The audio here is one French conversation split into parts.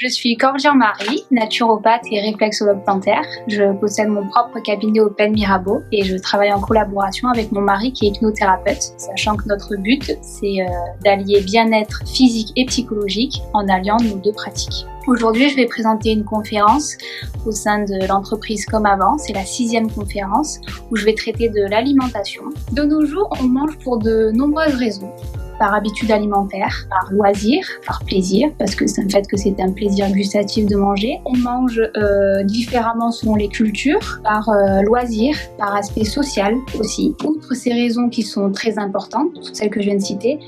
Je suis Cordier Marie, naturopathe et réflexologue plantaire. Je possède mon propre cabinet au Pen Mirabeau et je travaille en collaboration avec mon mari qui est hypnothérapeute, sachant que notre but, c'est d'allier bien-être physique et psychologique en alliant nos deux pratiques. Aujourd'hui, je vais présenter une conférence au sein de l'entreprise Comme Avant. C'est la 6e conférence où je vais traiter de l'alimentation. De nos jours, on mange pour de nombreuses raisons. Par habitude alimentaire, par loisir, par plaisir, parce que c'est un fait que c'est un plaisir gustatif de manger. On mange différemment selon les cultures, par loisir, par aspect social aussi. Outre ces raisons qui sont très importantes, toutes celles que je viens de citer,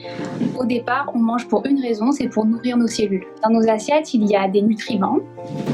au départ, on mange pour une raison, c'est pour nourrir nos cellules. Dans nos assiettes, il y a des nutriments.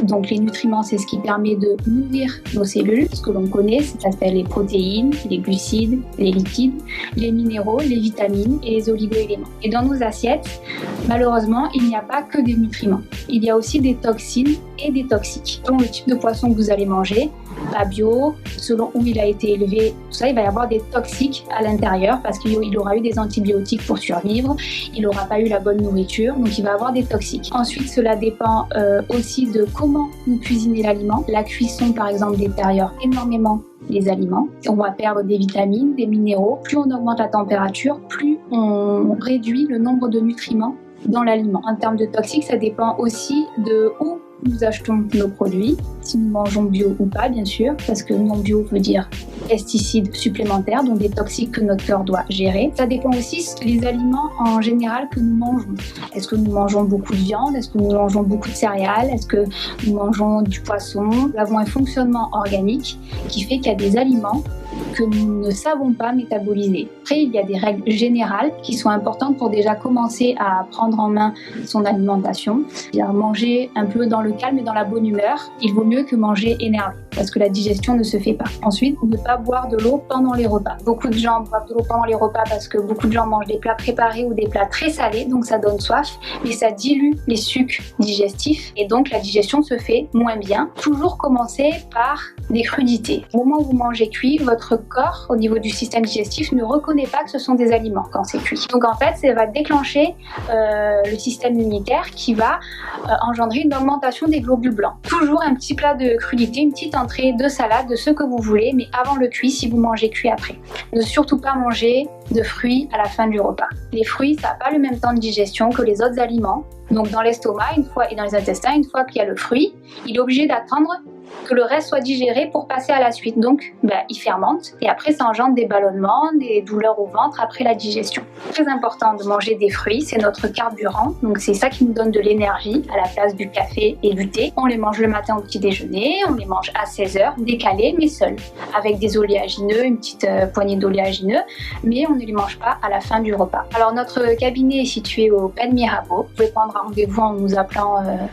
Donc les nutriments, c'est ce qui permet de nourrir nos cellules, ce que l'on connaît, ça s'appelle les protéines, les glucides, les lipides, les minéraux, les vitamines et les oligo-éléments. Et dans nos assiettes, malheureusement, il n'y a pas que des nutriments. Il y a aussi des toxines et des toxiques. Selon le type de poisson que vous allez manger, pas bio, selon où il a été élevé, tout ça, il va y avoir des toxiques à l'intérieur parce qu'il aura eu des antibiotiques pour survivre, il n'aura pas eu la bonne nourriture, donc il va avoir des toxiques. Ensuite, cela dépend aussi de comment nous cuisiner l'aliment. La cuisson, par exemple, détériore énormément les aliments. On va perdre des vitamines, des minéraux. Plus on augmente la température, plus on réduit le nombre de nutriments dans l'aliment. En termes de toxiques, ça dépend aussi de où nous achetons nos produits, si nous mangeons bio ou pas, bien sûr, parce que non bio veut dire pesticides supplémentaires, donc des toxiques que notre corps doit gérer. Ça dépend aussi des aliments en général que nous mangeons. Est-ce que nous mangeons beaucoup de viande? Est-ce que nous mangeons beaucoup de céréales? Est-ce que nous mangeons du poisson? Nous avons un fonctionnement organique qui fait qu'il y a des aliments que nous ne savons pas métaboliser. Après, il y a des règles générales qui sont importantes pour déjà commencer à prendre en main son alimentation. C'est-à-dire manger un peu dans le calme et dans la bonne humeur. Il vaut mieux que manger énervé parce que la digestion ne se fait pas. Ensuite, ne pas boire de l'eau pendant les repas. Beaucoup de gens boivent de l'eau pendant les repas parce que beaucoup de gens mangent des plats préparés ou des plats très salés, donc ça donne soif, mais ça dilue les sucs digestifs et donc la digestion se fait moins bien. Toujours commencer par des crudités. Au moment où vous mangez cuit, votre corps, au niveau du système digestif, ne reconnaît pas que ce sont des aliments quand c'est cuit. Donc en fait, ça va déclencher le système immunitaire qui va engendrer une augmentation des globules blancs. Toujours un petit plat de crudité, une petite entrée de salade, de ce que vous voulez, mais avant le cuit si vous mangez cuit après. Ne surtout pas manger de fruits à la fin du repas. Les fruits, ça n'a pas le même temps de digestion que les autres aliments. Donc dans l'estomac, une fois, et dans les intestins, une fois qu'il y a le fruit, il est obligé d'attendre que le reste soit digéré pour passer à la suite. Donc, il fermente et après, ça engendre des ballonnements, des douleurs au ventre après la digestion. Très important de manger des fruits, c'est notre carburant. Donc, c'est ça qui nous donne de l'énergie à la place du café et du thé. On les mange le matin au petit déjeuner, on les mange à 16h, décalés, mais seuls, avec des oléagineux, une petite poignée d'oléagineux, mais on ne les mange pas à la fin du repas. Alors, notre cabinet est situé au Pen Mirabeau. Vous pouvez prendre un rendez-vous en nous appelant à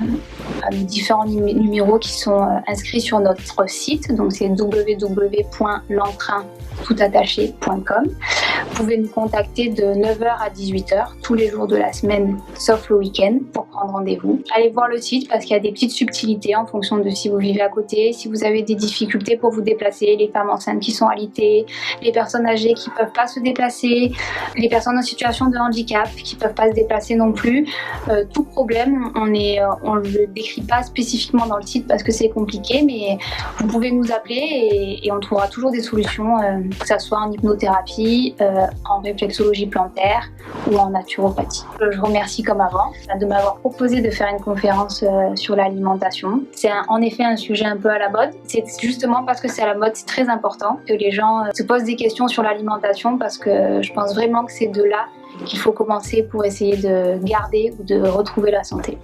nos différents numéros qui sont inscrits sur notre site, donc c'est www.l'entrain.toutattaché.com. Vous pouvez nous contacter de 9h à 18h tous les jours de la semaine, sauf le week-end, pour prendre rendez-vous. Allez voir le site parce qu'il y a des petites subtilités en fonction de si vous vivez à côté, si vous avez des difficultés pour vous déplacer, les femmes enceintes qui sont alitées, les personnes âgées qui ne peuvent pas se déplacer, les personnes en situation de handicap qui ne peuvent pas se déplacer non plus. Tout problème, on ne le décrit pas spécifiquement dans le site parce que c'est compliqué, mais vous pouvez nous appeler et on trouvera toujours des solutions, que ce soit en hypnothérapie, en réflexologie plantaire ou en naturopathie. Je remercie Comme Avant de m'avoir proposé de faire une conférence sur l'alimentation. C'est en effet un sujet un peu à la mode. C'est justement parce que c'est à la mode, c'est très important que les gens se posent des questions sur l'alimentation parce que je pense vraiment que c'est de là qu'il faut commencer pour essayer de garder ou de retrouver la santé.